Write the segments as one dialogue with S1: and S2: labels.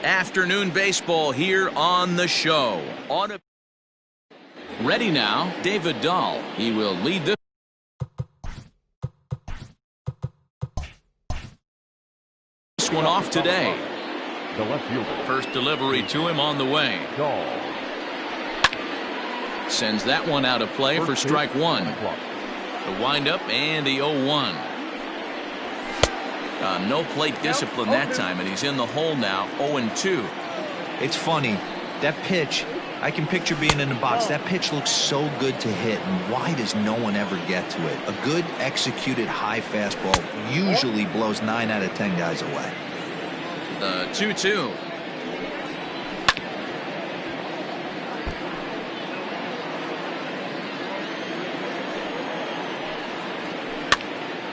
S1: Afternoon baseball here on the show. Ready now, David Dahl. He will lead this one off today.
S2: The left fielder.
S1: First delivery to him on the way.
S2: Dahl.
S1: Sends that one out of play for strike one. The windup and the 0-1. No plate discipline that time, and he's in the hole now, 0-2.
S3: It's funny, that pitch, I can picture being in the box. That pitch looks so good to hit, and why does no one ever get to it? A good executed high fastball usually blows 9 out of 10 guys away.
S1: The 2-2.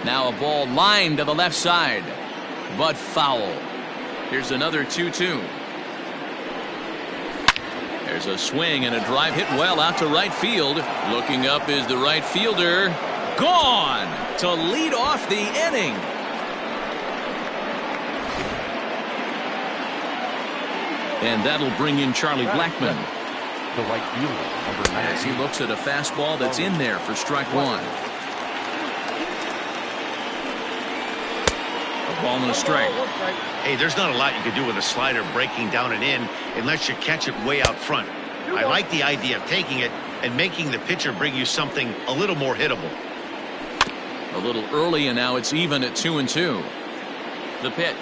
S1: Now a ball lined to the left side, but foul. Here's another 2-2. There's a swing and a drive hit well out to right field. Looking up is the right fielder. Gone to lead off the inning. And that'll bring in Charlie Blackmon.
S2: The right fielder, number 9.
S1: As he looks at a fastball that's in there for strike one. A ball and a strike.
S4: Hey, there's not a lot you can do with a slider breaking down and in unless you catch it way out front. I like the idea of taking it and making the pitcher bring you something a little more hittable.
S1: A little early, and now it's even at 2-2. The pitch.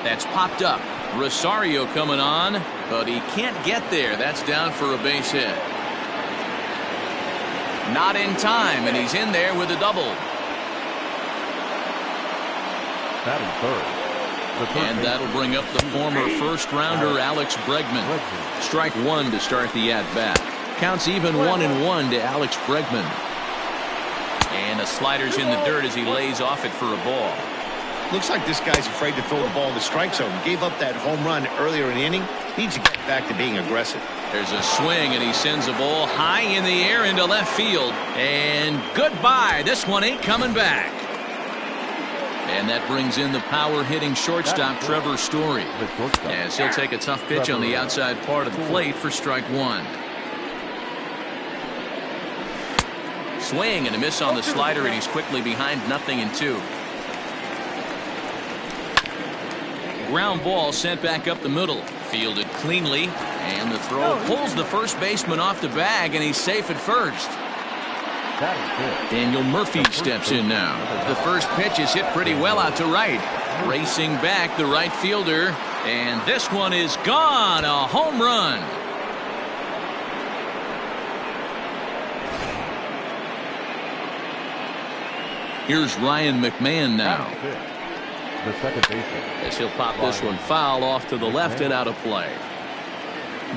S1: That's popped up. Rosario coming on, but he can't get there. That's down for a base hit. Not in time, and he's in there with a double.
S2: Batting third.
S1: And that'll bring up the former first-rounder Alex Bregman. Strike one to start the at-bat. Counts even 1-1 to Alex Bregman. And a slider's in the dirt as he lays off it for a ball.
S4: Looks like this guy's afraid to throw the ball in the strike zone. Gave up that home run earlier in the inning. Needs to get back to being aggressive.
S1: There's a swing, and he sends a ball high in the air into left field. And goodbye. This one ain't coming back. And that brings in the power-hitting shortstop Trevor Story, as he'll take a tough pitch on the outside part of the plate for strike one. Swing and a miss on the slider, and he's quickly behind 0-2. Ground ball sent back up the middle, fielded cleanly, and the throw pulls the first baseman off the bag, and he's safe at first. Daniel Murphy steps in now. The first pitch is hit pretty well out to right. Racing back the right fielder, and this one is gone. A home run. Here's Ryan McMahon now.
S2: The second baseman.
S1: As he'll pop this one foul off to the left and out of play.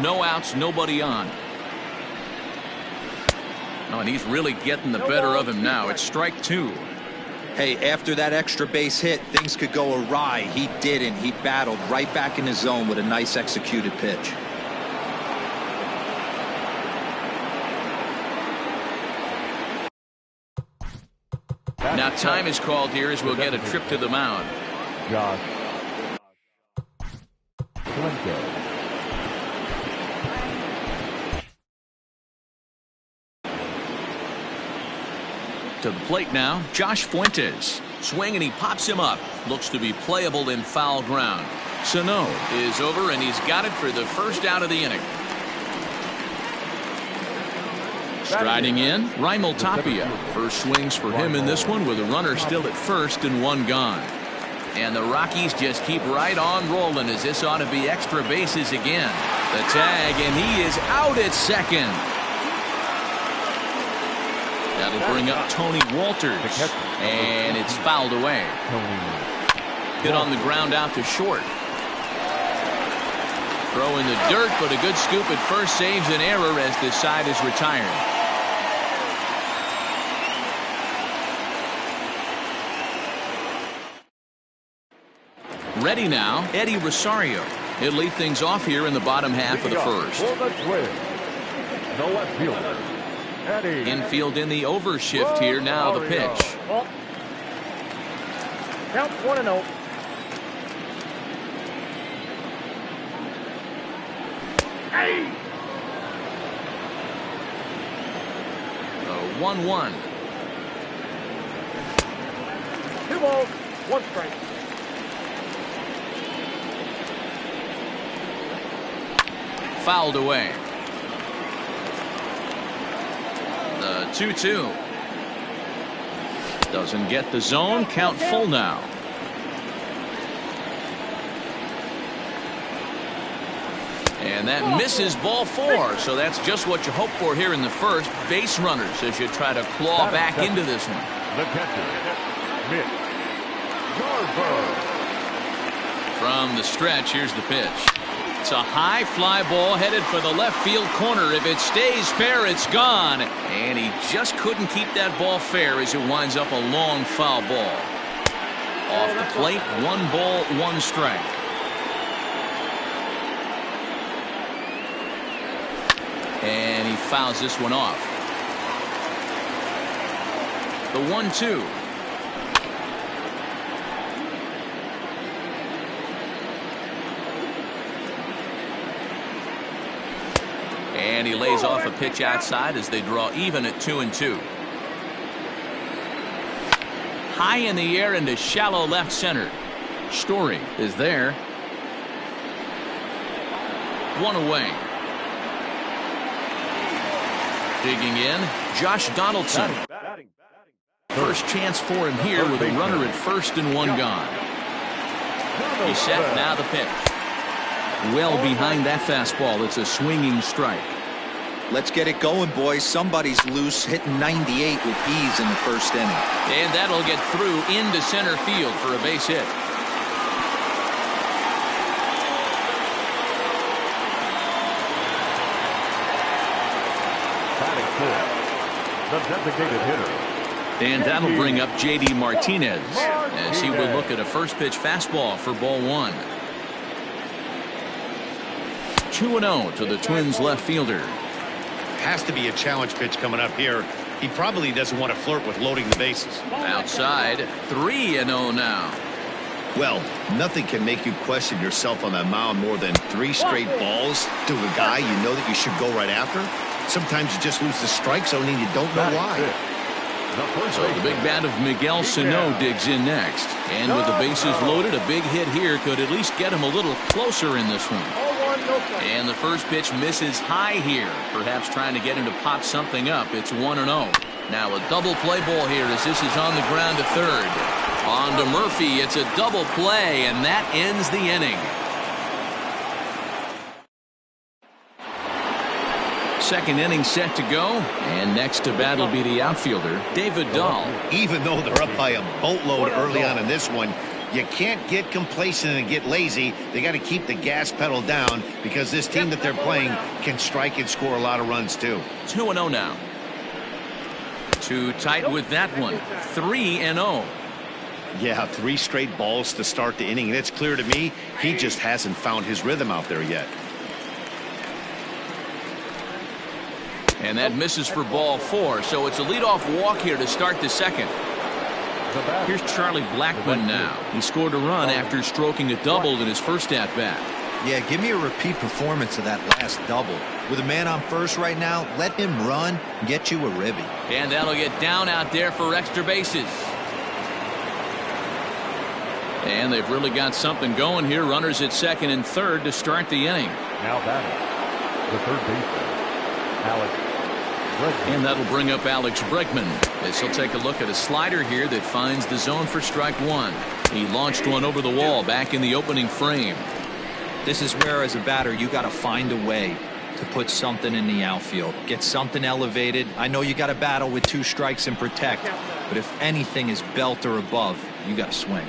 S1: No outs, nobody on. Oh, and he's really getting the better of him now. It's strike two.
S3: Hey, after that extra base hit, things could go awry. He didn't. He battled right back in his zone with a nice executed pitch.
S1: Now time is called here as we'll get a trip to the mound.
S2: Josh Blanco.
S1: To the plate now, Josh Fuentes. Swing and he pops him up. Looks to be playable in foul ground. Sano is over, and he's got it for the first out of the inning. Striding in, Raimel Tapia. First swings for him in this one with a runner still at first and one gone. And the Rockies just keep right on rolling as this ought to be extra bases again. The tag, and he is out at second. That'll bring up Tony Walters, and it's fouled away. Hit on the ground out to short. Throw in the dirt, but a good scoop at first saves an error as this side is retired. Ready now, Eddie Rosario. He'll lead things off here in the bottom half of the first.
S2: The left fielder.
S1: Infield in the overshift here. Now the pitch.
S5: Count 1-0.
S1: The 1-1.
S2: 2 balls, 1 strike.
S1: Fouled away. The 2-2. Doesn't get the zone. Count full now. And that misses ball 4. So that's just what you hope for here in the first. Base runners as you try to claw back into this one.
S2: The catcher, Mitch Garver.
S1: From the stretch, here's the pitch. It's a high fly ball headed for the left field corner. If it stays fair, it's gone. And he just couldn't keep that ball fair as it winds up a long foul ball. Off the plate, 1 ball, 1 strike. And he fouls this one off. The 1-2. And he lays off a pitch outside as they draw even at 2-2. High in the air into shallow left center. Story is there. 1 away. Digging in, Josh Donaldson. First chance for him here with a runner at first and 1 gone. He's set, now the pitch. Well behind that fastball. It's a swinging strike.
S3: Let's get it going, boys. Somebody's loose, hitting 98 with ease in the first inning.
S1: And that'll get through into center field for a base hit.
S2: The designated hitter.
S1: And that'll bring up J.D. Martinez as he will look at a first pitch fastball for ball 1. 2-0 to the Twins left fielder.
S4: Has to be a challenge pitch coming up here. He probably doesn't want to flirt with loading the bases.
S1: Outside, 3-0 now.
S4: Well, nothing can make you question yourself on that mound more than 3 straight balls to a guy you know that you should go right after. Sometimes you just lose the strike zone and you don't know why.
S1: So the big bat of Miguel Sano digs in next. And with the bases loaded, a big hit here could at least get him a little closer in this one. And the first pitch misses high here. Perhaps trying to get him to pop something up. It's 1-0. Now a double play ball here as this is on the ground to third. On to Murphy. It's a double play, and that ends the inning. Second inning set to go, and next to bat will be the outfielder, David Dahl.
S4: Even though they're up by a boatload early on in this one, you can't get complacent and get lazy. They got to keep the gas pedal down because this team that they're playing can strike and score a lot of runs too.
S1: 2-0 now. Too tight with that one. 3-0.
S4: Yeah, 3 straight balls to start the inning, and it's clear to me he just hasn't found his rhythm out there yet.
S1: And that misses for ball 4, so it's a leadoff walk here to start the second. Here's Charlie Blackmon now. He scored a run after stroking a double in his first at-bat.
S3: Yeah, give me a repeat performance of that last double. With a man on first right now, let him run and get you a ribby.
S1: And that'll get down out there for extra bases. And they've really got something going here. Runners at second and third to start the inning.
S2: Now batting, the third baseman, Alex Bregman.
S1: And that'll bring up Alex Bregman as he'll take a look at a slider here that finds the zone for strike 1. He launched one over the wall back in the opening frame.
S3: This is where, as a batter, you got to find a way to put something in the outfield. Get something elevated. I know you got to battle with 2 strikes and protect, but if anything is belt or above, you got to swing.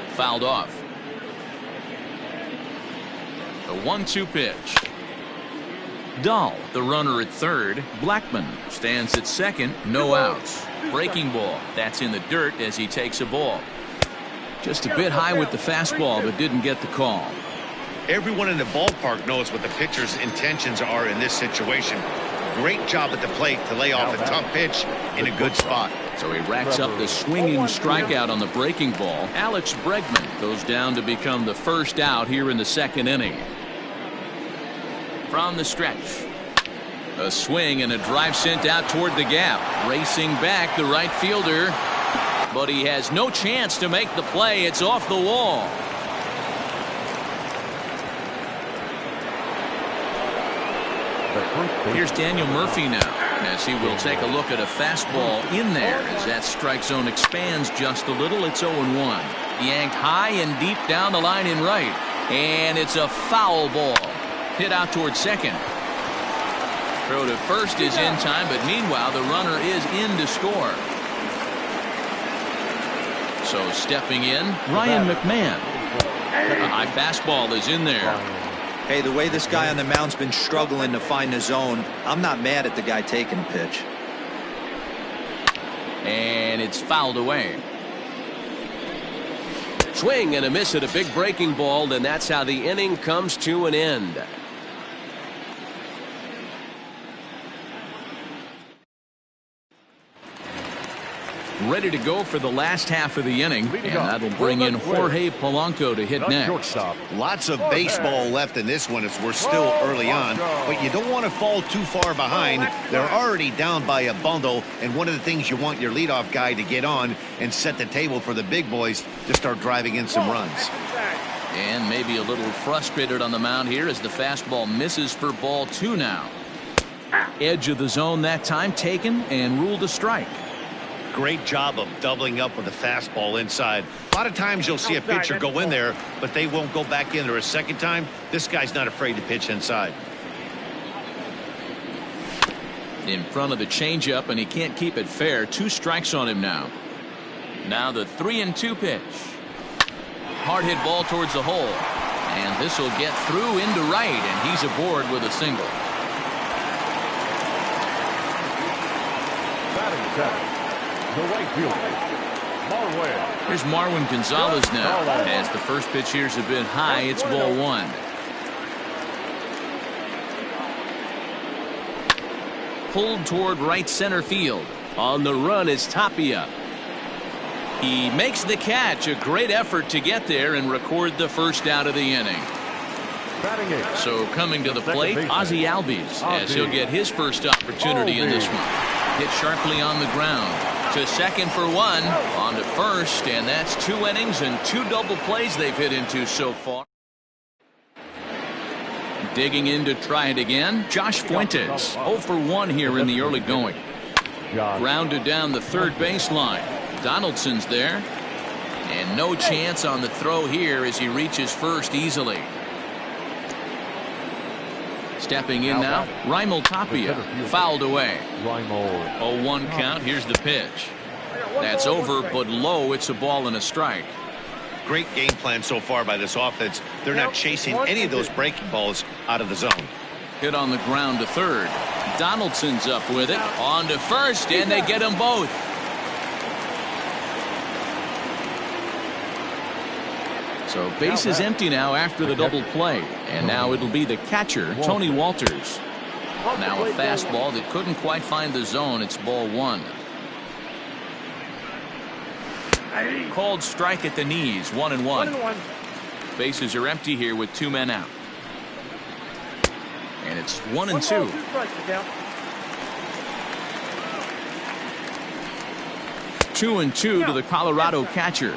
S1: Fouled off. The 1-2 pitch. Dahl, the runner at third. Blackmon stands at second. No outs. Breaking ball. That's in the dirt as he takes a ball. Just a bit high with the fastball, but didn't get the call.
S4: Everyone in the ballpark knows what the pitcher's intentions are in this situation. Great job at the plate to lay off a tough pitch in a good spot.
S1: So he racks up the swinging strikeout on the breaking ball. Alex Bregman goes down to become the first out here in the second inning. from the stretch. A swing and a drive sent out toward the gap. Racing back, the right fielder. But he has no chance to make the play. It's off the wall. Here's Daniel Murphy now, as he will take a look at a fastball in there. As that strike zone expands just a little, it's 0-1. Yanked high and deep down the line in right. And it's a foul ball. Hit out towards second. Throw to first is in time, but meanwhile the runner is in to score. So stepping in, Ryan McMahon. A high fastball is in there.
S3: Hey, the way this guy on the mound's been struggling to find the zone, I'm not mad at the guy taking the pitch.
S1: And it's fouled away.
S5: Swing and a miss at a big breaking ball, and that's how the inning comes to an end.
S1: Ready to go for the last half of the inning, and that'll bring in Jorge Polanco to hit next.
S4: Lots of baseball left in this one as we're still early on, but you don't want to fall too far behind. They're already down by a bundle, and one of the things you want your leadoff guy to get on and set the table for the big boys to start driving in some runs.
S1: And maybe a little frustrated on the mound here as the fastball misses for ball 2 now. Edge of the zone that time taken and ruled a strike.
S4: Great job of doubling up with a fastball inside. A lot of times you'll see a pitcher go in there, but they won't go back in there a second time. This guy's not afraid to pitch inside.
S1: In front of the changeup, and he can't keep it fair. 2 strikes on him now. Now the 3-2 pitch. Hard hit ball towards the hole. And this will get through into right, and he's aboard with a single.
S2: Batting seven. The right fielder, Marwin.
S1: Here's Marwin Gonzalez now. As the first pitch here's a bit high, it's ball 1. Pulled toward right center field. On the run is Tapia. He makes the catch. A great effort to get there and record the first out of the inning. So coming to the plate, Ozzie Albies, as he'll get his first opportunity in this one. Hit sharply on the ground. To second for 1, on to first, and that's 2 innings and 2 double plays they've hit into so far. Digging in to try it again, Josh Fuentes, 0 for 1 here in the early going. Grounded down the third baseline. Donaldson's there, and no chance on the throw here as he reaches first easily. Stepping in now, Raimel Tapia, fouled away. 0-1 count. Here's the pitch. That's over, but low. It's a ball and a strike.
S4: Great game plan so far by this offense. They're not chasing any of those breaking balls out of the zone.
S1: Hit on the ground to third. Donaldson's up with it. On to first, and they get them both. So base is empty now after the double play. And now it'll be the catcher, Tony Walters. Now a fastball that couldn't quite find the zone. It's ball 1. Called strike at the knees, 1-1. Bases are empty here with 2 men out. And it's 1-2. Two and two to the Colorado catcher.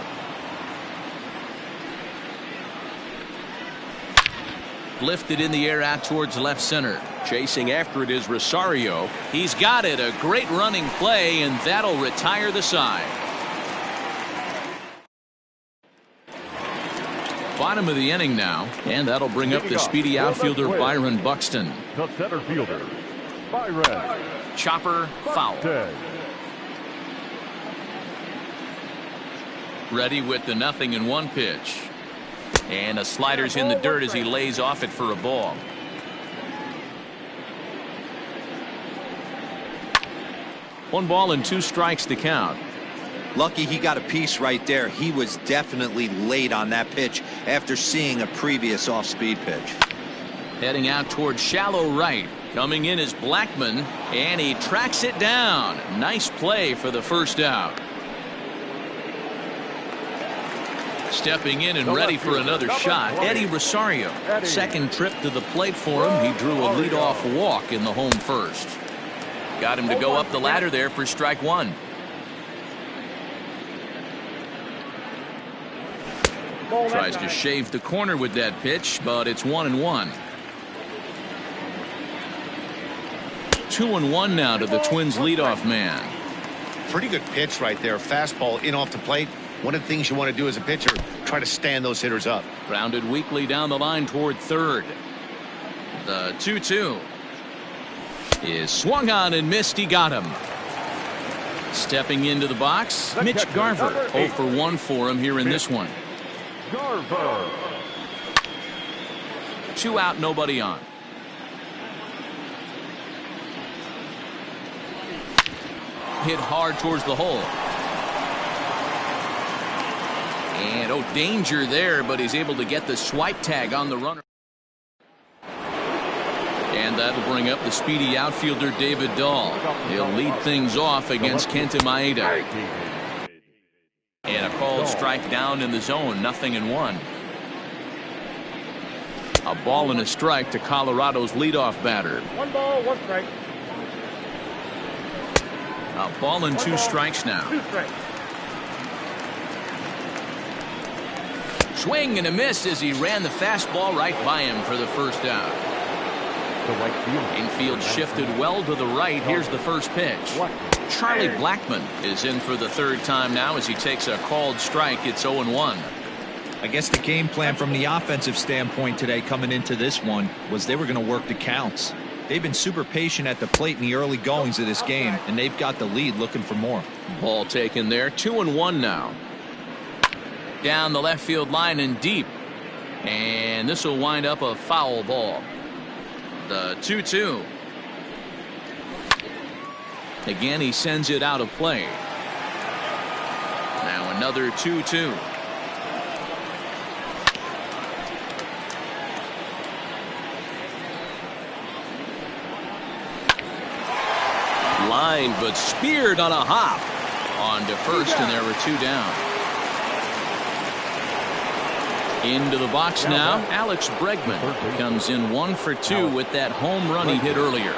S1: Lifted in the air out towards left center. Chasing after it is Rosario. He's got it. A great running play, and that'll retire the side. Bottom of the inning now, and that'll bring up the speedy outfielder Byron Buxton.
S2: The center fielder, Byron.
S1: Chopper foul. Ready with the 0-1 pitch. And a slider's in the dirt as he lays off it for a ball. One ball and 2 strikes to count.
S3: Lucky he got a piece right there. He was definitely late on that pitch after seeing a previous off-speed pitch.
S1: Heading out towards shallow right. Coming in is Blackman, and he tracks it down. Nice play for the first out. Stepping in and ready for another shot, Eddie Rosario. Second trip to the plate for him. He drew a leadoff walk in the home first. Got him to go up the ladder there for strike one. Tries to shave the corner with that pitch, but it's 1-1. 2-1 now to the Twins leadoff man.
S4: Pretty good pitch right there. Fastball in off the plate. One of the things you want to do as a pitcher, try to stand those hitters up.
S1: Grounded weakly down the line toward third. The 2-2 is swung on and missed. He got him. Stepping into the box, Mitch Garver. 0 for 1 for him here in this one.
S2: Garver.
S1: 2 out, nobody on. Hit hard towards the hole. And oh, danger there, but he's able to get the swipe tag on the runner. And that'll bring up the speedy outfielder David Dahl. He'll lead things off against Kenta Maeda. And a called strike down in the zone, 0-1. A ball and a strike to Colorado's leadoff batter.
S2: 1 ball, 1 strike.
S1: A ball and 2 strikes now.
S2: 2 strikes.
S1: Swing and a miss as he ran the fastball right by him for the first out.
S2: The right field.
S1: Infield shifted well to the right. Here's the first pitch. Charlie Blackmon is in for the third time now as he takes a called strike. It's 0-1.
S3: I guess the game plan from the offensive standpoint today coming into this one was they were going to work the counts. They've been super patient at the plate in the early goings of this game, and they've got the lead looking for more.
S1: Ball taken there. 2-1 now. Down the left field line and deep. And this will wind up a foul ball. The 2-2. Again, he sends it out of play. Now another 2-2. Line, but speared on a hop. On to first, and there were 2 down. Into the box now, Alex Bregman comes in 1 for 2 with that home run he hit earlier.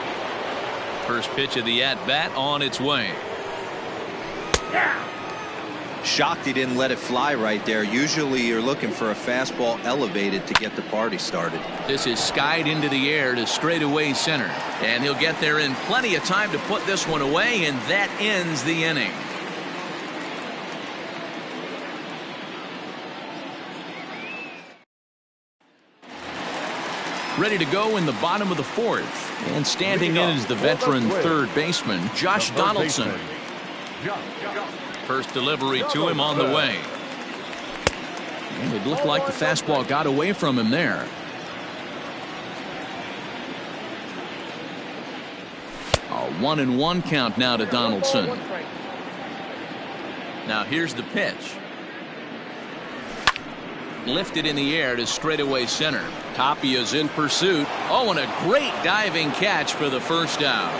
S1: First pitch of the at-bat on its way.
S3: Shocked he didn't let it fly right there. Usually you're looking for a fastball elevated to get the party started.
S1: This is skied into the air to straightaway center. And he'll get there in plenty of time to put this one away, and that ends the inning. Ready to go in the bottom of the 4th. And standing in is the veteran third baseman, Josh Donaldson. First delivery to him on the way. And it looked like the fastball got away from him there. A 1-1 count now to Donaldson. Now here's the pitch. Lifted in the air to straightaway center. Tapia's in pursuit. Oh, and a great diving catch for the first out.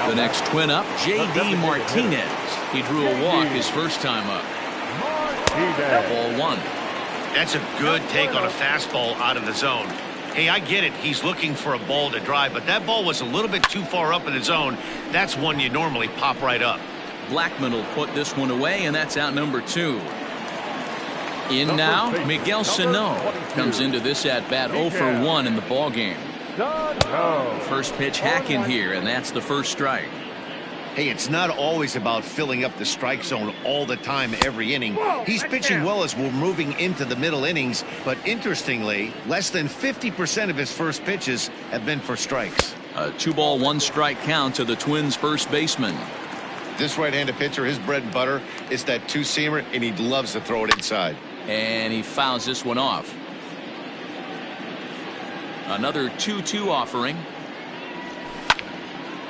S1: The next twin up, J.D. Martinez. He drew a walk his first time up. Ball 1.
S4: That's a good take on a fastball out of the zone. Hey, I get it. He's looking for a ball to drive, but that ball was a little bit too far up in the zone. That's one you normally pop right up.
S1: Blackmon will put this one away, and that's out number 2. In now, Miguel Sano comes into this at-bat 0 for 1 in the ballgame. First pitch hack in here, and that's the first strike.
S4: Hey, it's not always about filling up the strike zone all the time every inning. He's pitching well as we're moving into the middle innings, but interestingly, less than 50% of his first pitches have been for strikes.
S1: A 2-ball, 1-strike count to the Twins' first baseman.
S4: This right-handed pitcher, his bread and butter is that 2-seamer, and he loves to throw it inside.
S1: And he fouls this one off. Another 2-2 offering.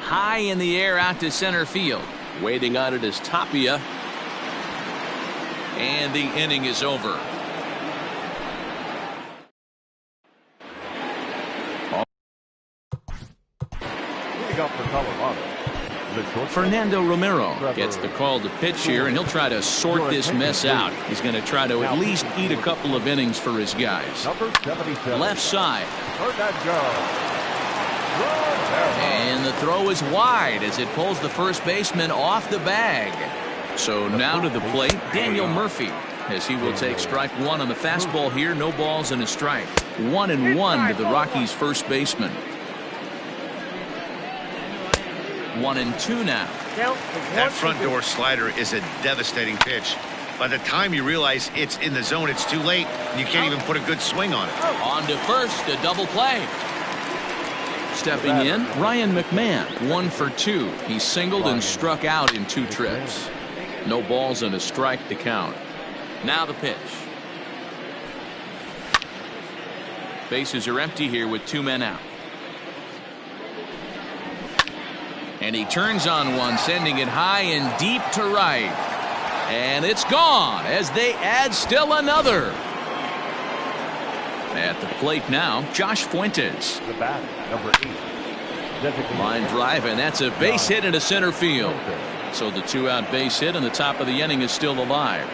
S1: High in the air out to center field.
S5: Waiting on it is Tapia.
S1: And the inning is over.
S2: Leading up for Colorado,
S1: Fernando Romero gets the call to pitch here, and he'll try to sort this mess out. He's going to try to at least eat a couple of innings for his guys. Left side. And the throw is wide as it pulls the first baseman off the bag. So now to the plate, Daniel Murphy, as he will take strike one on the fastball here. No balls and a strike. 1-1 to the Rockies' first baseman. 1-2 now.
S4: That front door slider is a devastating pitch. By the time you realize it's in the zone, it's too late, and you can't even put a good swing on it.
S1: On to first, a double play. Stepping in, Ryan McMahon, 1 for 2. He singled and struck out in 2 trips. No balls and a strike to count. Now the pitch. Bases are empty here with 2 men out. And he turns on one, sending it high and deep to right. And it's gone as they add still another. At the plate now, Josh Fuentes.
S2: The bat, number 8.
S1: Line drive, and that's a base hit into center field. So the 2-out base hit, and the top of the inning is still alive.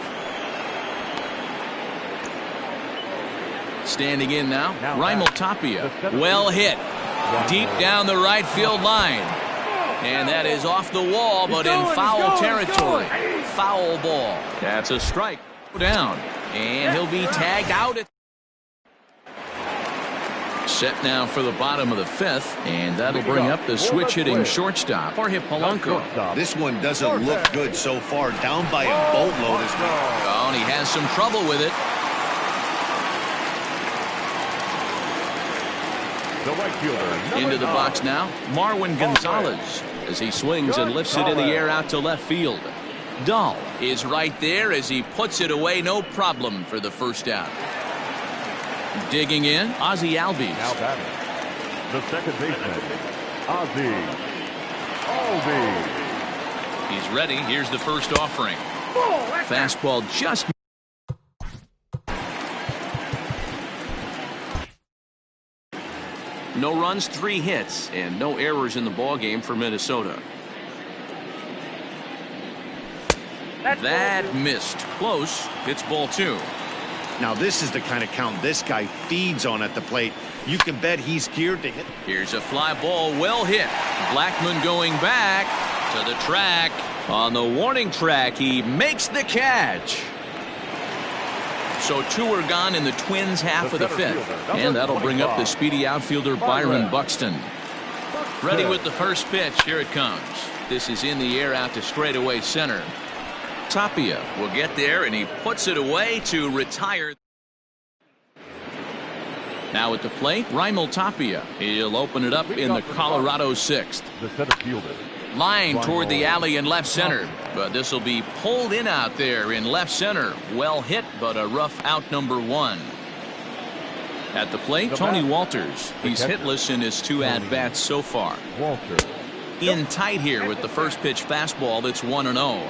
S1: Standing in now, Raimel Tapia. Well hit. Deep down the right field line. And that is off the wall, but in foul territory. Foul ball. That's a strike. Down. And he'll be tagged out. Set now for the bottom of the 5th, and that'll bring up the switch-hitting shortstop, Jorge Polanco.
S4: This one doesn't look good so far. Down by a boatload as well.
S1: Oh, and he has some trouble with it.
S2: The right fielder.
S1: Into the box now, Marwin Gonzalez, as he swings and lifts it in the air out to left field. Dahl is right there as he puts it away, no problem for the first out. Digging in, Ozzie Albies.
S2: Now batting, the second baseman, Ozzie Albies.
S1: He's ready. Here's the first offering. Fastball just. No runs, 3 hits, and no errors in the ballgame for Minnesota. That missed. Close. It's ball 2.
S4: Now this is the kind of count this guy feeds on at the plate. You can bet he's geared to hit.
S1: Here's a fly ball, well hit. Blackmon going back to the track. On the warning track, he makes the catch. So 2 are gone in the Twins' half of the 5th. And that'll bring up the speedy outfielder Byron Buxton. Ready with the first pitch. Here it comes. This is in the air out to straightaway center. Tapia will get there, and he puts it away to retire. Now at the plate, Raimel Tapia. He'll open it up in the Colorado 6th.
S2: The center fielder.
S1: Line toward the alley in left center, but this will be pulled in out there in left center. Well hit, but a rough out number 1. At the plate, Tony Walters. He's hitless in his 2 at-bats so far.
S2: Walters.
S1: In tight here with the first pitch fastball. That's 1-0.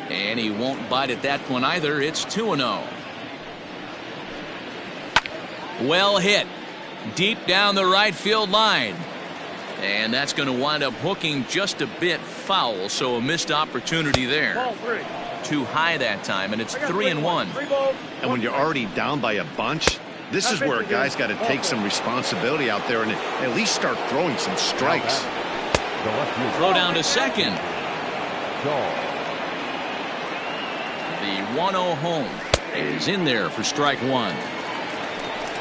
S1: And he won't bite at that one either. It's 2-0. Well hit. Deep down the right field line. And that's going to wind up hooking just a bit foul, so a missed opportunity there. Too high that time, and it's 3-1.
S4: And when you're already down by a bunch, this is where a guy's got to take some responsibility out there and at least start throwing some strikes.
S1: Throw down to second. The 1-0 home is in there for strike 1.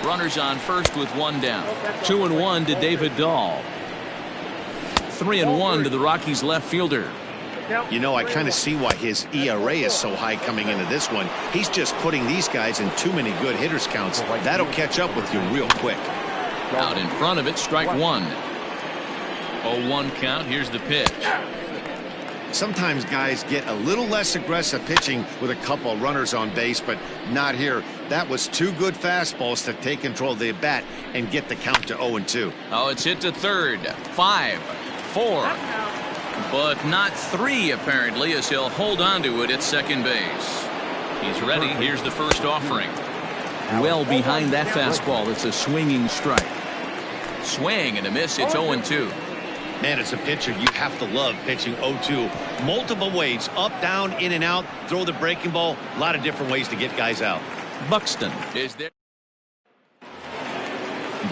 S1: Runners on first with 1 down. 2-1 to David Dahl. 3-1 to the Rockies left fielder.
S4: You know, I kind of see why his ERA is so high coming into this one. He's just putting these guys in too many good hitters counts. That'll catch up with you real quick.
S1: Out in front of it, strike 1. 0-1 count. Here's the pitch.
S4: Sometimes guys get a little less aggressive pitching with a couple runners on base, but not here. That was 2 good fastballs to take control of the bat and get the count to 0-2.
S1: Oh, it's hit to third. 5, 4, but not 3 apparently, as he'll hold on to it at second base. He's ready. Here's the first offering. Well behind that fastball. It's a swinging strike. Swing and a miss. It's 0-2.
S4: Man, as a pitcher, you have to love pitching 0-2. Multiple ways, up, down, in and out, throw the breaking ball. A lot of different ways to get guys out.
S1: Buxton is there.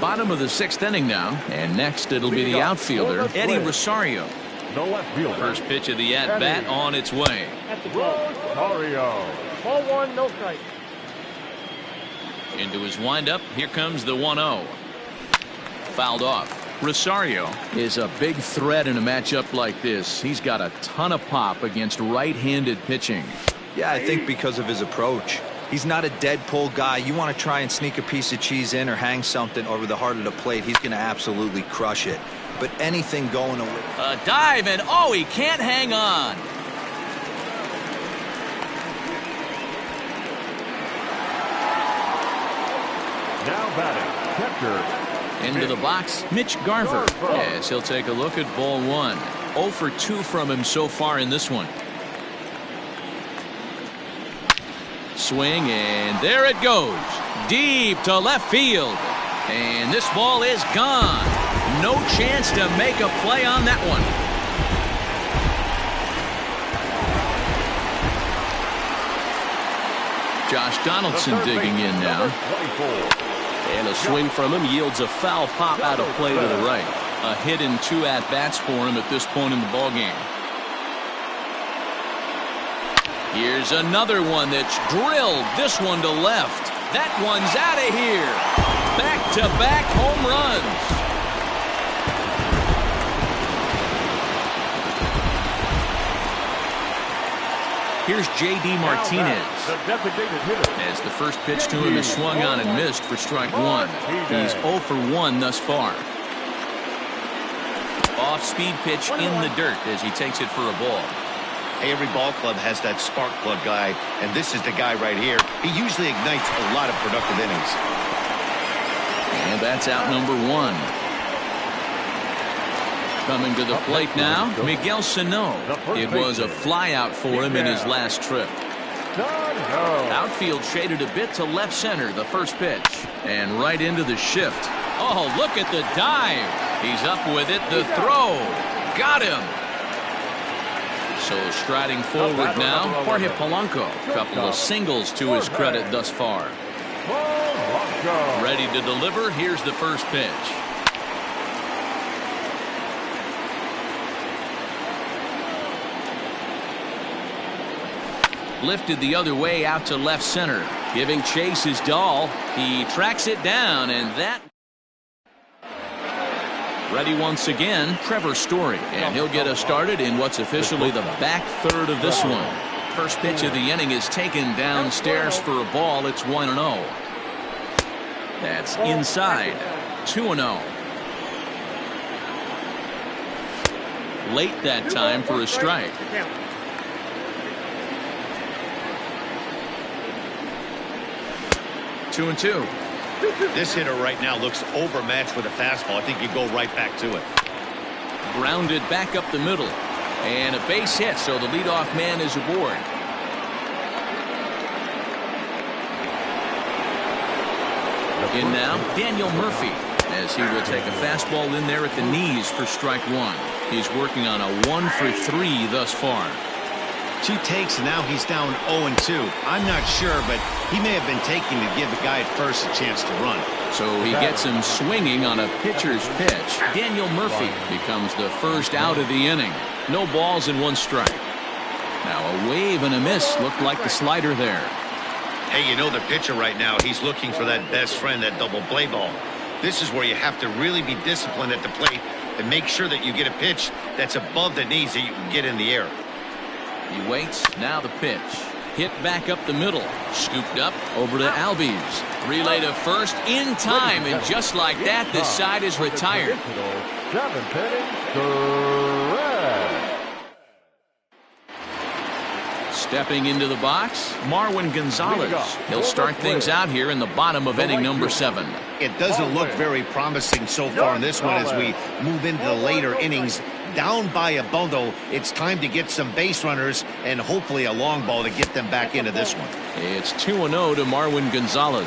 S1: Bottom of the 6th inning now, and next it'll be the outfielder, Eddie Rosario.
S2: The left fielder.
S1: First pitch of the at-bat on its way.
S2: Rosario.
S6: Ball 1, no strike.
S1: Into his windup, here comes the 1-0. Fouled off. Rosario is a big threat in a matchup like this. He's got a ton of pop against right-handed pitching.
S3: Yeah, I think because of his approach. He's not a dead pull guy. You want to try and sneak a piece of cheese in or hang something over the heart of the plate, he's going to absolutely crush it. But anything going away.
S1: A dive, and oh, he can't hang on.
S2: Now batting, catcher.
S1: Into the box, Mitch Garver. Yes, he'll take a look at ball 1. 0 for 2 from him so far in this one. Swing, and there it goes. Deep to left field. And this ball is gone. No chance to make a play on that one. Josh Donaldson digging in now.
S5: And a swing from him yields a foul pop out of play to the right.
S1: A hit in 2 at-bats for him at this point in the ballgame. Here's another one that's drilled. This one to left. That one's out of here. Back-to-back home runs. Here's J.D. Martinez.
S2: The designated hitter.
S1: As the first pitch to him is swung on and missed for strike 1. He's 0 for 1 thus far. Off-speed pitch in the dirt as he takes it for a ball.
S4: Hey, every ball club has that spark plug guy, and this is the guy right here. He usually ignites a lot of productive innings.
S1: And that's out number 1. Coming to the plate now, Miguel Sano. It was a flyout for him in his last trip. Outfield shaded a bit to left center, the first pitch. And right into the shift. Oh, look at the dive. He's up with it, the throw. Got him. So striding forward now, Jorge Polanco. Couple of singles to his credit thus far. Ready to deliver, here's the first pitch. Lifted the other way out to left center. Giving chase his Dahl. He tracks it down, and that... Ready once again, Trevor Story. And he'll get us started in what's officially the back third of this one. First pitch of the inning is taken downstairs for a ball. It's 1-0. That's inside. 2-0. Late that time for a strike. 2-2.
S4: This hitter right now looks overmatched with a fastball. I think you go right back to it.
S1: Grounded back up the middle. And a base hit, so the leadoff man is aboard. In now, Daniel Murphy, as he will take a fastball in there at the knees for strike 1. He's working on a 1 for 3 thus far.
S4: 2 takes, and now he's down 0-2. I'm not sure, but he may have been taking to give the guy at first a chance to run.
S1: So he gets him swinging on a pitcher's pitch. Daniel Murphy becomes the first out of the inning. No balls and 1 strike. Now a wave and a miss looked like the slider there.
S4: Hey, you know the pitcher right now, he's looking for that best friend, that double play ball. This is where you have to really be disciplined at the plate and make sure that you get a pitch that's above the knees that you can get in the air.
S1: He waits. Now the pitch. Hit back up the middle. Scooped up over to Albies. Relay to first in time. And just like that, this side is retired. Stepping into the box, Marwin Gonzalez. He'll start things out here in the bottom of inning number 7.
S4: It doesn't look very promising so far in this one as we move into the later innings. Down by a bundle, it's time to get some base runners and hopefully a long ball to get them back into this one.
S1: It's 2-0 to Marwin Gonzalez.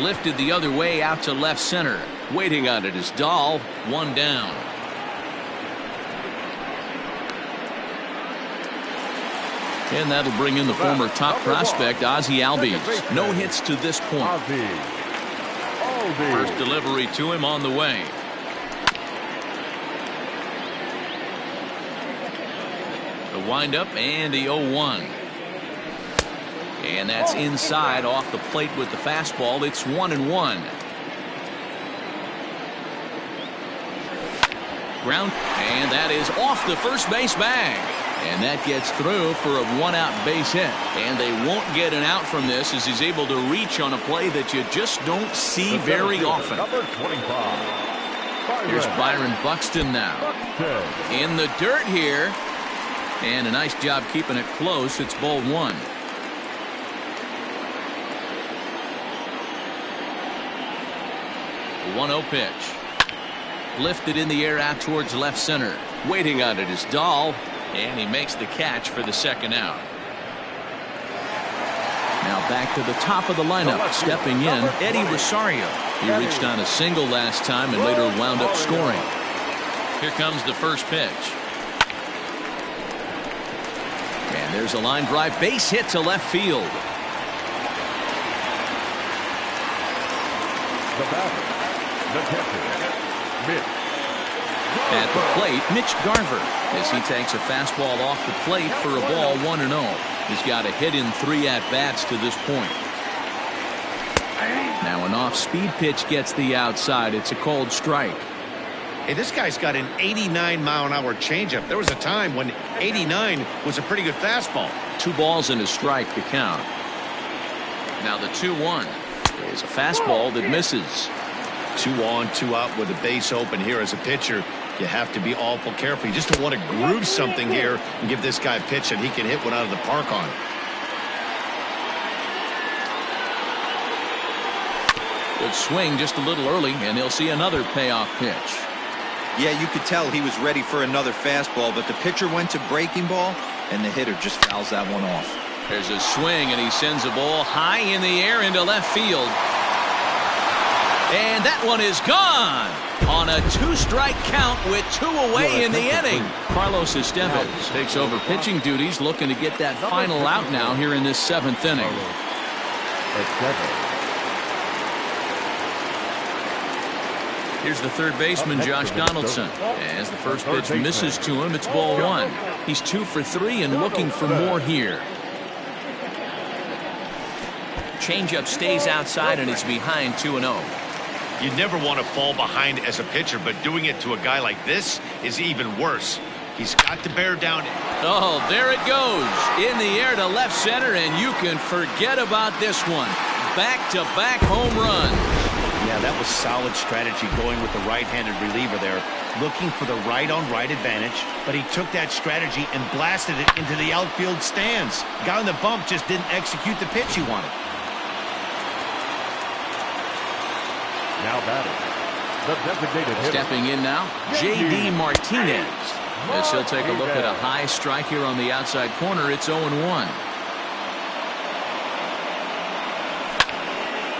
S1: Lifted the other way out to left center. Waiting on it is Dahl. One down. And that'll bring in the former top prospect, Ozzie Albies. No hits to this point. First delivery to him on the way. The windup and the 0-1. And that's inside off the plate with the fastball. It's 1-1. Ground, and that is off the first base bag. And that gets through for a one-out base hit. And they won't get an out from this as he's able to reach on a play that you just don't see very often. Here's Byron Buxton now. In the dirt here. And a nice job keeping it close. It's ball one. The 1-0 pitch. Lifted in the air out towards left center. Waiting on it is Dahl. And he makes the catch for the second out. Now back to the top of the lineup. Stepping in, Eddie Rosario. He reached on a single last time and later wound up scoring. Here comes the first pitch. And there's a line drive base hit to left field.
S2: The batter, the catcher, Mitch.
S1: At the plate, Mitch Garver, as he takes a fastball off the plate for a ball 1-0. He's got a hit in 3 at-bats to this point. Now an off-speed pitch gets the outside. It's a cold strike.
S4: Hey, this guy's got an 89-mile-an-hour changeup. There was a time when 89 was a pretty good fastball.
S1: 2 balls and a strike to count. Now the 2-1 is a fastball that misses.
S4: 2 on, 2 out with a base open here as a pitcher. You have to be awful careful. You just don't want to groove something here and give this guy a pitch that he can hit one out of the park on.
S1: Good swing just a little early, and he'll see another payoff pitch.
S3: Yeah, you could tell he was ready for another fastball, but the pitcher went to breaking ball, and the hitter just fouls that one off.
S1: There's a swing, and he sends a ball high in the air into left field. And that one is gone on a 2-strike count with 2 away in the inning. Carlos Estevez takes over pitching duties, looking to get that final out now here in this 7th inning. Here's the third baseman, Josh Donaldson. As the first pitch misses to him, it's ball 1. He's 2 for 3 and looking for more here. Changeup stays outside and it's behind 2-0.
S4: You never want to fall behind as a pitcher, but doing it to a guy like this is even worse. He's got to bear down.
S1: Oh, there it goes. In the air to left center, and you can forget about this one. Back-to-back home runs.
S4: Yeah, that was solid strategy going with the right-handed reliever there. Looking for the right-on-right advantage, but he took that strategy and blasted it into the outfield stands. Guy on the bump just didn't execute the pitch he wanted.
S2: Now batting, the designated hitter.
S1: Stepping in now, J.D. Martinez. As he'll take a look at a high strike here on the outside corner. It's 0-1.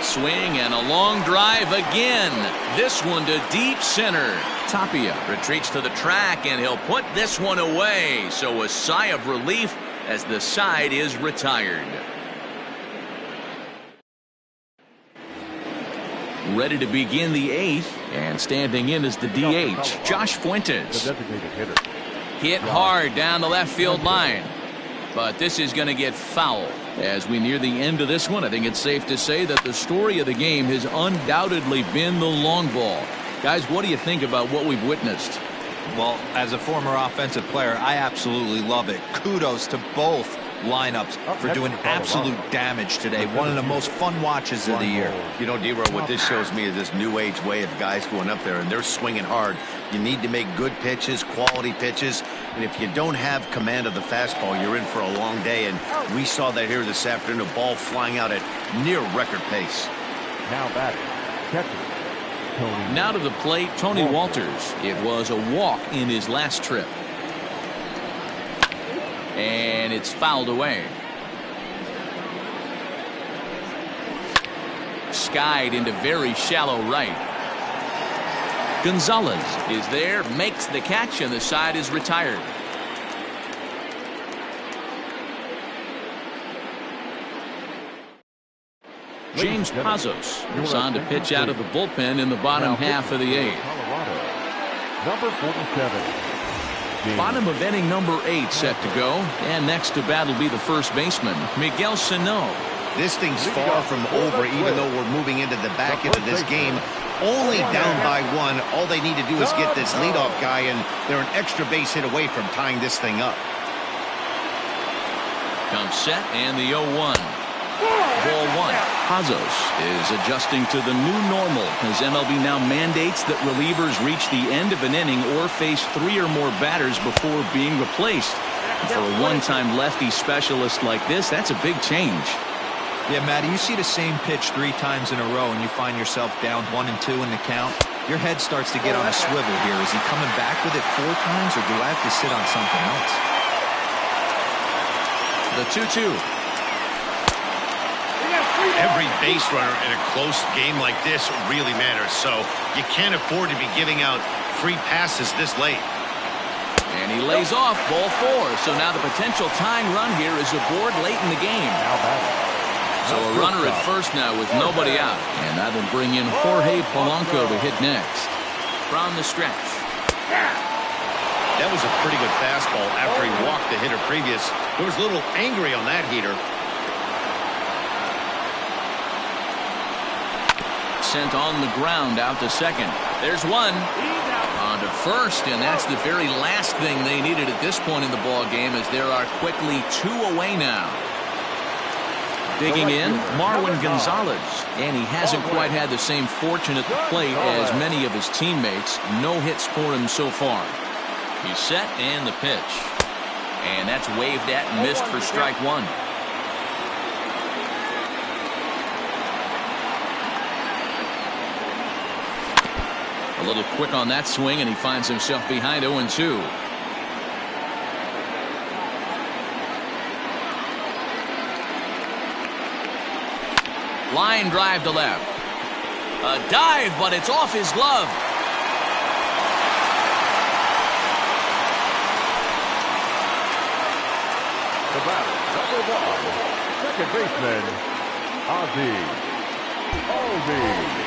S1: Swing and a long drive again. This one to deep center. Tapia retreats to the track, and he'll put this one away. So a sigh of relief as the side is retired. Ready to begin the 8th, and standing in is the DH, Josh Fuentes.
S2: The designated hitter.
S1: Hit hard down the left field line, but this is going to get foul. As we near the end of this one, I think it's safe to say that the story of the game has undoubtedly been the long ball. Guys, what do you think about what we've witnessed?
S3: Well, as a former offensive player, I absolutely love it. Kudos to both lineups for doing absolute damage today. One of the most fun watches of the year.
S4: You know, D-Row, what this shows me is this new age way of guys going up there, and they're swinging hard. You need to make good pitches, quality pitches, and if you don't have command of the fastball, you're in for a long day, and we saw that here this afternoon, a ball flying out at near record pace.
S2: Now batting, catcher, Tony.
S1: Now to the plate, Tony Walters. It was a walk in his last trip. And it's fouled away. skied into very shallow right. Gonzalez is there, makes the catch, and the side is retired. James Pazos is on to pitch out of the bullpen in the bottom half of the eighth.
S2: Number 47.
S1: Bottom of inning number 8 set to go, and next to bat will be the first baseman, Miguel Sano.
S4: This thing's far from over, even though we're moving into the back end of this game. Only down by 1. All they need to do is get this leadoff guy, and they're an extra base hit away from tying this thing up.
S1: Comes set, and the 0-1. Ball 1. Pazos is adjusting to the new normal as MLB now mandates that relievers reach the end of an inning or face 3 or more batters before being replaced. For a one-time lefty specialist like this, that's a big change.
S3: Yeah, Matty, you see the same pitch 3 times in a row and you find yourself down 1 and 2 in the count. Your head starts to get on a swivel here. Is he coming back with it 4 times, or do I have to sit on something else?
S1: The 2-2.
S4: Every base runner in a close game like this really matters, so you can't afford to be giving out free passes this late.
S1: And he lays off ball 4. So now the potential tying run here is aboard late in the game. So a runner at first now with nobody out. And that'll bring in Jorge Polanco to hit next. From the stretch.
S4: That was a pretty good fastball after he walked the hitter previous. There was a little angry on that heater.
S1: Sent on the ground out to second. There's one. On to first, and that's the very last thing they needed at this point in the ball game, as there are quickly 2 away now. Digging in, Marwin Gonzalez, and he hasn't quite had the same fortune at the plate as many of his teammates. No hits for him so far. He's set, and the pitch. And that's waved at and missed for strike 1. A little quick on that swing, and he finds himself behind 0-2. Line drive to left. A dive, but it's off his glove.
S2: The batter, number 1, second baseman, Ozzie Albies.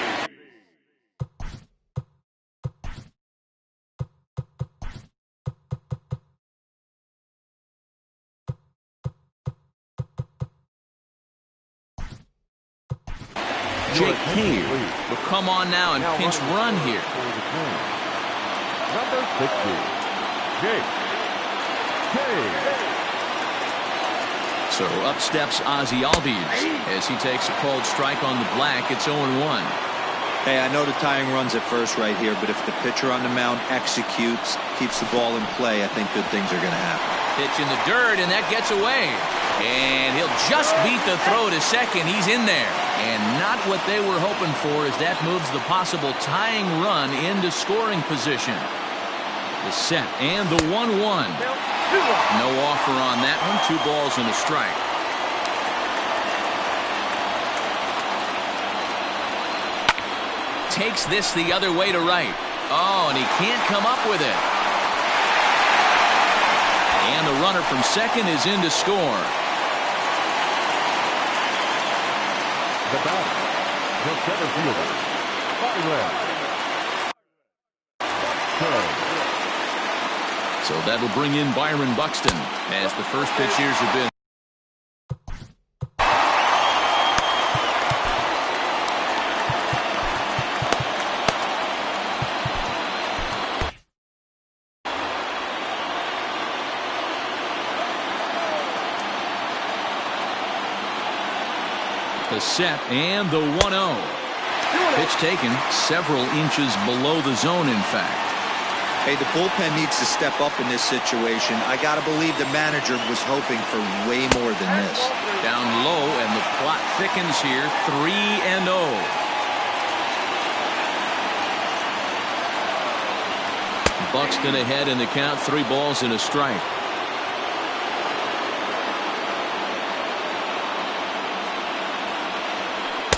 S1: Jake Cave will come on now and pinch run here.
S2: Number 60, Jake Cave.
S1: So up steps Ozzie Albies as he takes a called strike on the black. It's 0-1.
S3: Hey, I know the tying run's at first right here, but if the pitcher on the mound executes, keeps the ball in play, I think good things are going to happen.
S1: Pitch in the dirt, and that gets away. And he'll just beat the throw to second. He's in there. And not what they were hoping for, as that moves the possible tying run into scoring position. The set and the 1-1. No offer on that one. 2 balls and a strike. Takes this the other way to right. Oh, and he can't come up with it. And the runner from second is in to score.
S2: The batter, the center fielder, Byron.
S1: So that'll bring in Byron Buxton, as the first pitch years have been. The set and the 1-0. Pitch taken several inches below the zone, in fact.
S3: Hey, the bullpen needs to step up in this situation. I got to believe the manager was hoping for way more than this.
S1: Down low, and the plot thickens here. 3-0. Buxton ahead in the count. 3 balls and a strike.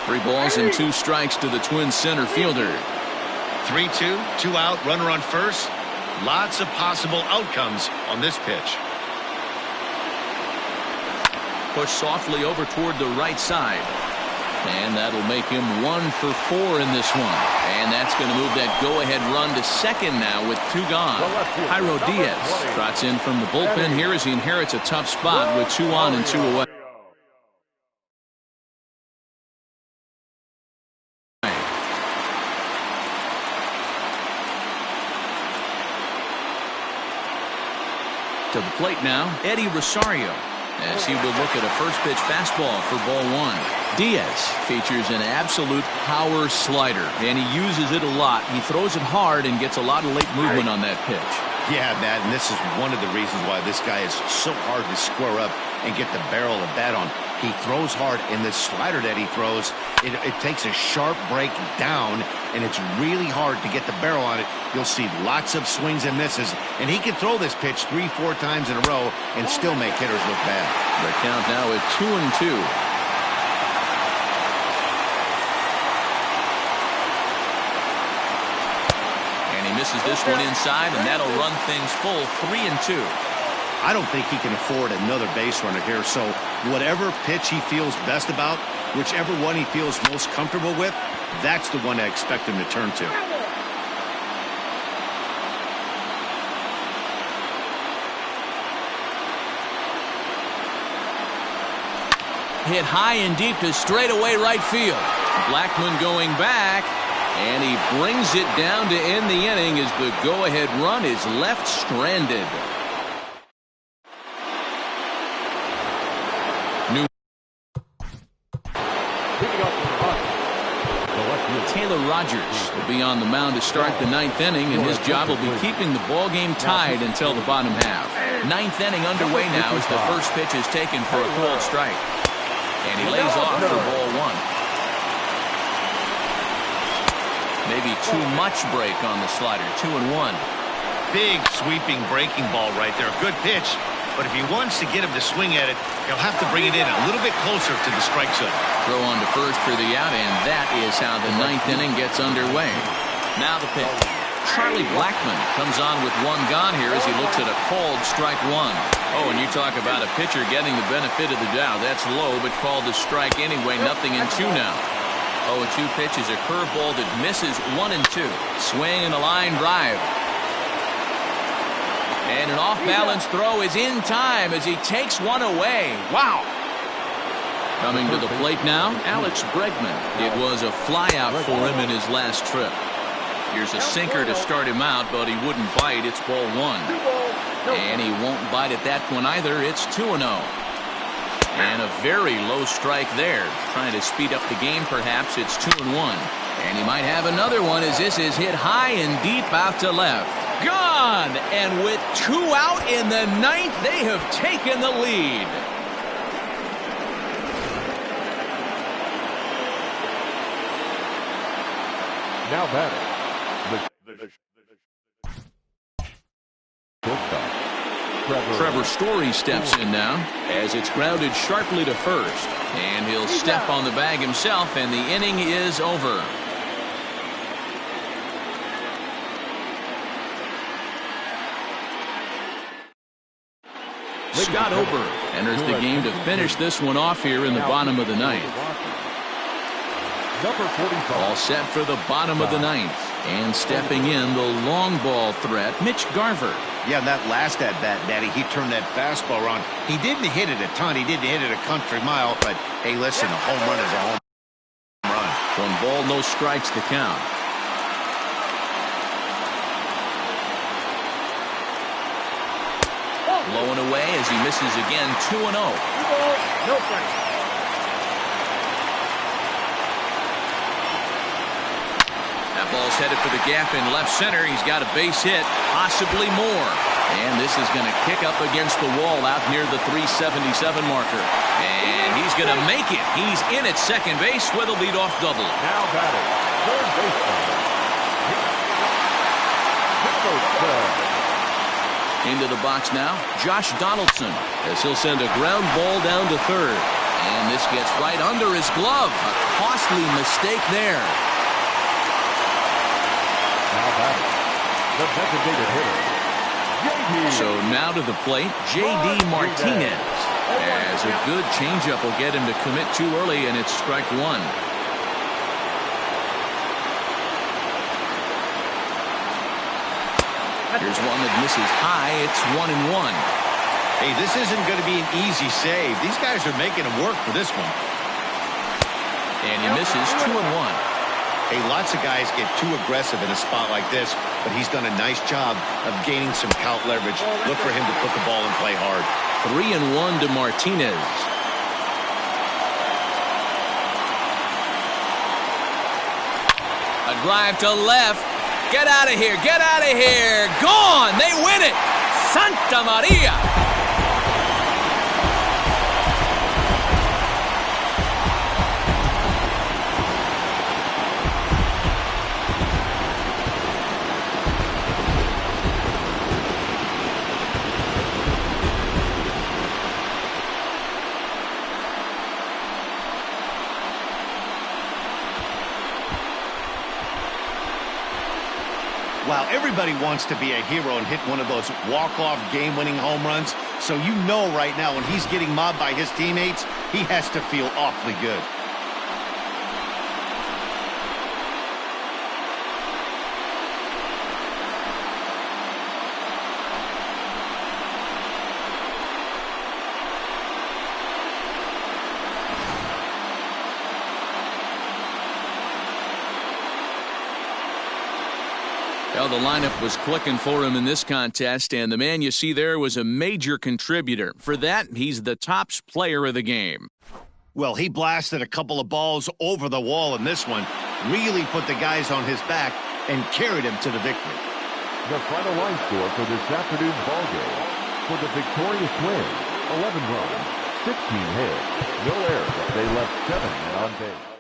S1: 3 balls and 2 strikes to the Twins center fielder.
S4: 3-2, 2 out, runner on first. Lots of possible outcomes on this pitch.
S1: Push softly over toward the right side. And that'll make him 1 for 4 in this one. And that's going to move that go-ahead run to second now with 2 gone. Jairo Diaz trots in from the bullpen here as he inherits a tough spot with 2 on and 2 away. To the plate now, Eddie Rosario, as he will look at a first pitch fastball for ball 1. Diaz features an absolute power slider, and he uses it a lot. He throws it hard and gets a lot of late movement on that pitch.
S4: Yeah, Matt, and this is one of the reasons why this guy is so hard to square up and get the barrel of bat on. He throws hard, and the slider that he throws, it takes a sharp break down, and it's really hard to get the barrel on it. You'll see lots of swings and misses, and he can throw this pitch 3-4 times in a row and still make hitters look bad.
S1: The count now at 2-2. Misses this one inside, and that'll run things full 3-2.
S4: I don't think he can afford another base runner here, so whatever pitch he feels best about, whichever one he feels most comfortable with, that's the one I expect him to turn to.
S1: Hit high and deep to straightaway right field. Blackmon going back. And he brings it down to end the inning as the go-ahead run is left stranded. Taylor Rogers will be on the mound to start the 9th inning, and his job will be keeping the ball game tied until the bottom half. 9th inning underway now as the first pitch is taken for a called strike. And he lays off for ball 1. Maybe too much break on the slider. 2-1.
S4: Big sweeping breaking ball right there. Good pitch. But if he wants to get him to swing at it, he'll have to bring it in a little bit closer to the strike zone.
S1: Throw on to first for the out, and that is how the 9th inning gets underway. Now the pitch. Charlie Blackmon comes on with 1 gone here as he looks at a called strike 1. Oh, and you talk about a pitcher getting the benefit of the doubt. That's low, but called a strike anyway. 0-2 now. 0-2 pitch is a curveball that misses 1-2. Swing and a line drive. And an off-balance throw is in time as he takes one away. Wow. Coming to the plate now, Alex Bregman. It was a flyout for him in his last trip. Here's a sinker to start him out, but he wouldn't bite. It's ball 1. And he won't bite at that one either. It's 2-0. And a very low strike there. Trying to speed up the game, perhaps. It's 2-1. And he might have another one as this is hit high and deep out to left. Gone! And with 2 out in the 9th, they have taken the lead.
S2: Now batting.
S1: Trevor Story steps in now as it's grounded sharply to first. And he'll step on the bag himself, and the inning is over. Scott Ober enters the game to finish this one off here in the bottom of the 9th. All set for the bottom of the 9th. And stepping in, the long ball threat, Mitch Garver.
S4: Yeah, that last at-bat, Daddy, he turned that fastball around. He didn't hit it a ton. He didn't hit it a country mile. But, hey, listen, a home run is a home run.
S1: 1 ball, no strikes to count. Blowing away as he misses again. 2-0.
S2: No strikes.
S1: That ball's headed for the gap in left center. He's got a base hit, possibly more. And this is going to kick up against the wall out near the 377 marker. And he's going to make it. He's in at second base with a leadoff double.
S2: Now batting, third baseman.
S1: Into the box now, Josh Donaldson, as he'll send a ground ball down to third. And this gets right under his glove. A costly mistake there.
S2: Now batting, the designated hitter, J.D.
S1: So now to the plate, J.D. Martinez. As a good changeup will get him to commit too early, and it's strike one. Here's one that misses high. It's 1-1.
S4: Hey, this isn't going to be an easy save. These guys are making him work for this one.
S1: And he misses 2-1.
S4: Hey, lots of guys get too aggressive in a spot like this, but he's done a nice job of gaining some count leverage. Look for him to put the ball and play hard.
S1: 3-1 to Martinez. A drive to left. Get out of here. Get out of here. Gone. They win it. Santa Maria.
S4: Wow, everybody wants to be a hero and hit one of those walk-off game-winning home runs. So you know right now when he's getting mobbed by his teammates, he has to feel awfully good.
S1: Well, the lineup was clicking for him in this contest, and the man you see there was a major contributor. For that, he's the top player of the game.
S4: Well, he blasted a couple of balls over the wall in this one, really put the guys on his back and carried him to the victory.
S2: The final line score for this afternoon's ball game. For the victorious Twins, 11 runs, 16 hits, no errors. They left 7 men on base.